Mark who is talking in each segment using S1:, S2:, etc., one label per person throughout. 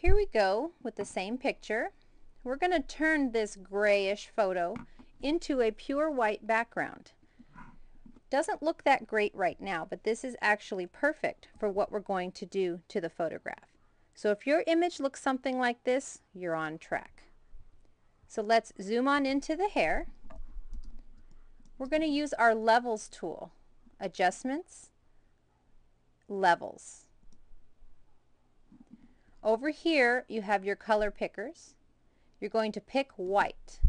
S1: Here we go with the same picture. We're going to turn this grayish photo into a pure white background. Doesn't look that great right now, but this is actually perfect for what we're going to do to the photograph. So if your image looks something like this, you're on track. So let's zoom on into the hair. We're going to use our levels tool. Adjustments, levels. Over here you have your color pickers. You're going to pick white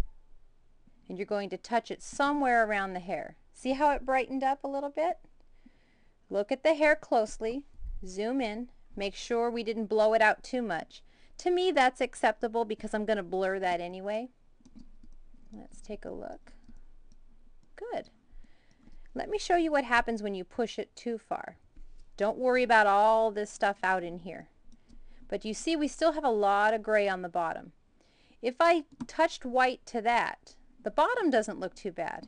S1: and you're going to touch it somewhere around the hair. See how it brightened up a little bit? Look at the hair closely, zoom in, make sure we didn't blow it out too much. To me that's acceptable because I'm going to blur that anyway. Let's take a look. Good. Let me show you what happens when you push it too far. Don't worry about all this stuff out in here. But you see we still have a lot of gray on the bottom. If I touched white to that, the bottom doesn't look too bad.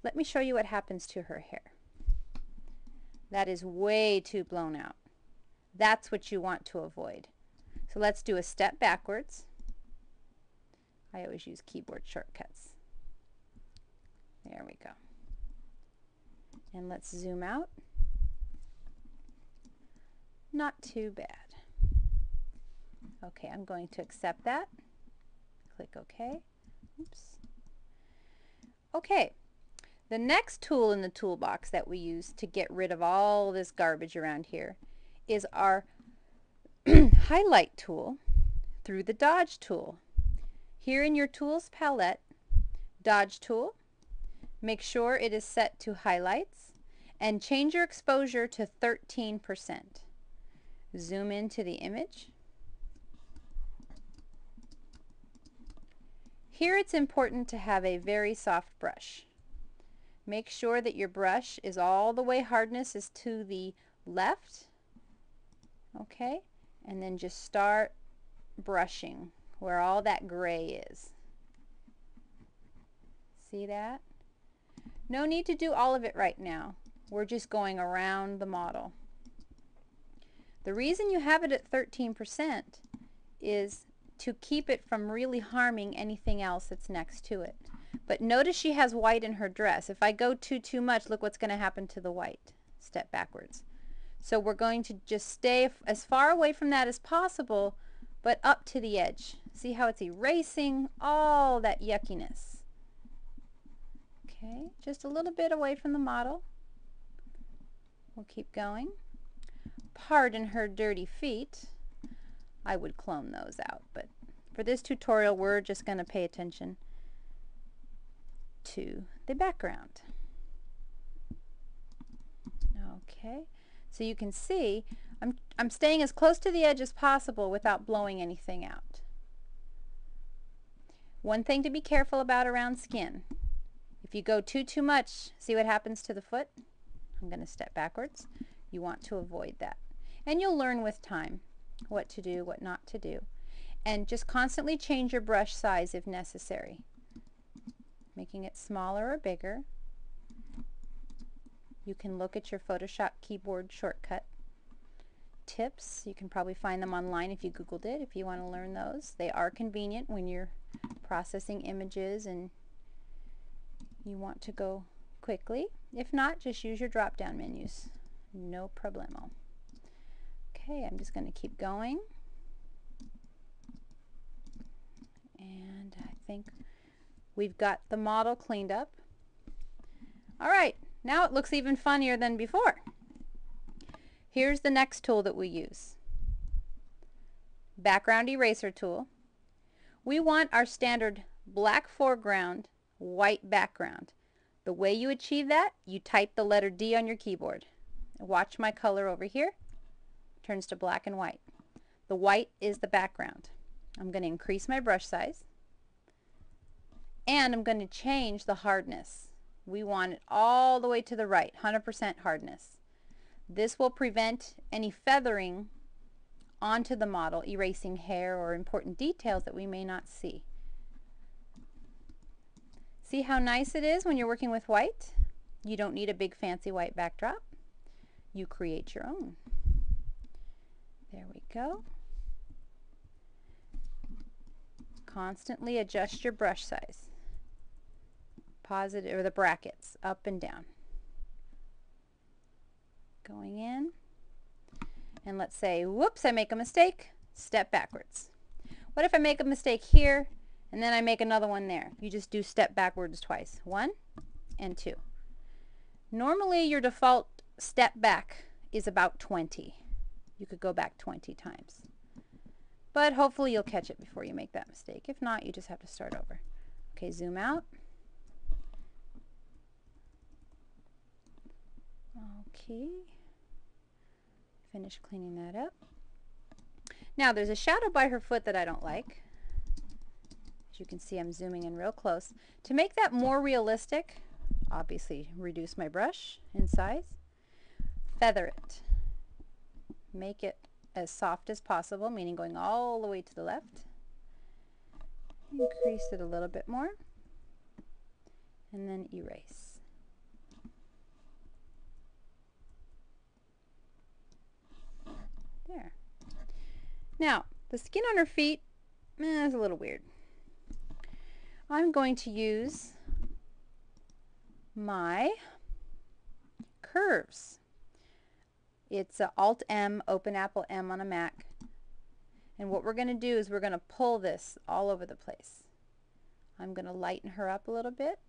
S1: Let me show you what happens to her hair. That is way too blown out. That's what you want to avoid. So let's do a step backwards. I always use keyboard shortcuts. There we go. And let's zoom out. Not too bad. Okay, I'm going to accept that. Click OK. Oops. Okay. The next tool in the toolbox that we use to get rid of all this garbage around here is our highlight tool through the dodge tool. Here in your tools palette, dodge tool, make sure it is set to highlights and change your exposure to 13%. Zoom into the image. Here it's important to have a very soft brush. Make sure that your brush is all the way hardness is to the left. Okay, and then just start brushing where all that gray is. See that? No need to do all of it right now. We're just going around the model. The reason you have it at 13% is to keep it from really harming anything else that's next to it. But notice she has white in her dress. If I go too much, look what's going to happen to the white. Step backwards. So we're going to just stay as far away from that as possible, but up to the edge. See how it's erasing all that yuckiness. Okay, just a little bit away from the model. We'll keep going. Pardon her dirty feet. I would clone those out, but for this tutorial we're just going to pay attention to the background. Okay, so you can see I'm staying as close to the edge as possible without blowing anything out. One thing to be careful about around skin. If you go too much, see what happens to the foot? I'm going to step backwards. You want to avoid that. And you'll learn with time what to do, what not to do. And just constantly change your brush size if necessary. Making it smaller or bigger. You can look at your Photoshop keyboard shortcut tips. You can probably find them online if you Googled it, if you want to learn those. They are convenient when you're processing images and you want to go quickly. If not, just use your drop-down menus. No problemo. Okay, I'm just going to keep going. And I think we've got the model cleaned up. All right, now it looks even funnier than before. Here's the next tool that we use. Background eraser tool. We want our standard black foreground, white background. The way you achieve that, you type the letter D on your keyboard. Watch my color over here. Turns to black and white. The white is the background. I'm going to increase my brush size. And I'm going to change the hardness. We want it all the way to the right, 100% hardness. This will prevent any feathering onto the model, erasing hair or important details that we may not see. See how nice it is when you're working with white? You don't need a big fancy white backdrop. You create your own. There we go. Constantly adjust your brush size. Positive, or the brackets, up and down. Going in. And let's say, whoops, I make a mistake, step backwards. What if I make a mistake here, and then I make another one there? You just do step backwards twice. 1 and 2. Normally your default step back is about 20. You could go back 20 times. But hopefully you'll catch it before you make that mistake. If not, you just have to start over. Okay, zoom out. Okay. Finish cleaning that up. Now there's a shadow by her foot that I don't like. As you can see, I'm zooming in real close. To make that more realistic, obviously reduce my brush in size. Feather it. Make it as soft as possible, meaning going all the way to the left. Increase it a little bit more. And then erase. There. Now, the skin on her feet is a little weird. I'm going to use my curves. It's a Alt-M, Open Apple M on a Mac. And what we're going to do is we're going to pull this all over the place. I'm going to lighten her up a little bit.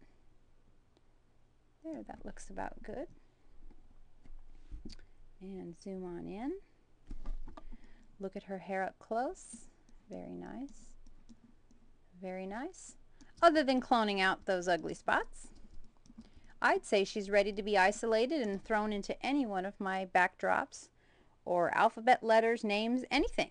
S1: There, that looks about good. And zoom on in. Look at her hair up close. Very nice. Very nice. Other than cloning out those ugly spots, I'd say she's ready to be isolated and thrown into any one of my backdrops or alphabet letters, names, anything.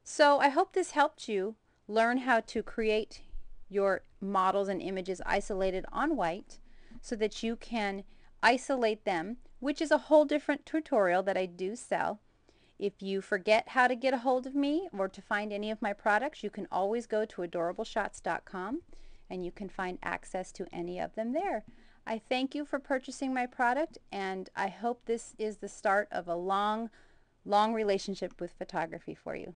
S1: So I hope this helped you learn how to create your models and images isolated on white so that you can isolate them, which is a whole different tutorial that I do sell. If you forget how to get a hold of me or to find any of my products, you can always go to adorableshots.com and you can find access to any of them there. I thank you for purchasing my product, and I hope this is the start of a long, long relationship with photography for you.